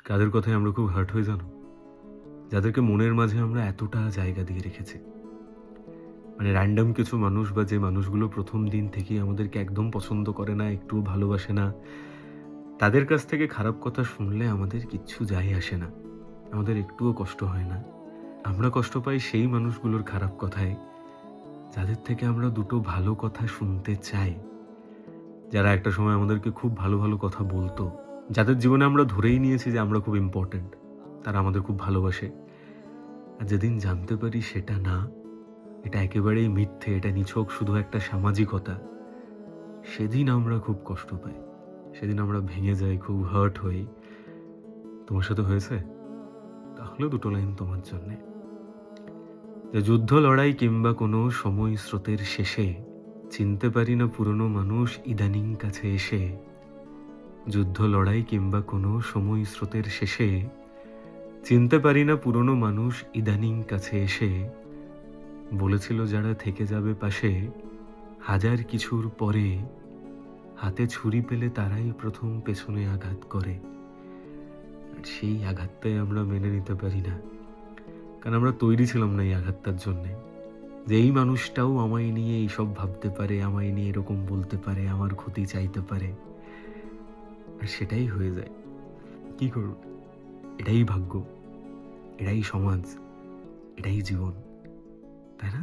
কাদের কথায় আমরা খুব হার্ট হয়ে জানো? যাদেরকে মনের মাঝে আমরা এতটা জায়গা দিয়ে রেখেছি। মানে র্যান্ডম কিছু মানুষ বা যে মানুষগুলো প্রথম দিন থেকেই আমাদেরকে একদম পছন্দ করে না, একটুও ভালোবাসে না, তাদের কাছ থেকে খারাপ কথা শুনলে আমাদের কিচ্ছু যায় আসে না। আমাদের একটুও কষ্ট হয় না। আমরা কষ্ট পাই সেই মানুষগুলোর খারাপ কথায়, যাদের থেকে আমরা দুটো ভালো কথা শুনতে চাই। যারা একটা সময় আমাদেরকে খুব ভালো, ভালো কথা বলতো। যাদের জীবনে আমরা ধরেই নিয়েছি যে আমরা খুব ইম্পোর্টেন্ট। তারা আমাদের খুব ভালোবাসে। আর যেদিন জানতে পারি সেটা না, এটা একেবারেই মিথ্যে, এটা নিছক শুধু একটা সামাজিকতা, সেদিন আমরা খুব কষ্ট পাই। সেদিন আমরা ভেঙে যাই, খুব হার্ট হই। তোমার সাথে হয়েছে? তাহলে দুটো লাইন তোমার জন্যে। যে যুদ্ধ লড়াই কিংবা কোনো সময় স্রোতের শেষে চিনতে পারি না পুরনো মানুষ ইদানিং কাছে এসে। যুদ্ধ লড়াই কিংবা কোনো সময় স্রোতের শেষে চিনতে পারি না পুরনো মানুষ ইদানিং কাছে এসে। বলেছিল যারা থেকে যাবে পাশে, হাজার কিছুর পরে হাতে ছুরি পেলে তারাই প্রথম পেছনে আঘাত করে। আর সেই আঘাতটাই আমরা মেনে নিতে পারি না, কারণ আমরা তৈরি ছিলাম না এই আঘাতটার জন্যে। যে এই মানুষটাও আমায় নিয়ে এইসব ভাবতে পারে, আমায় নিয়ে এরকম বলতে পারে, আমার ক্ষতি চাইতে পারে। আর সেটাই হয়ে যায়। কি করব? এটাই ভাগ্য, এটাই সমাজ, এটাই জীবন, তাই না?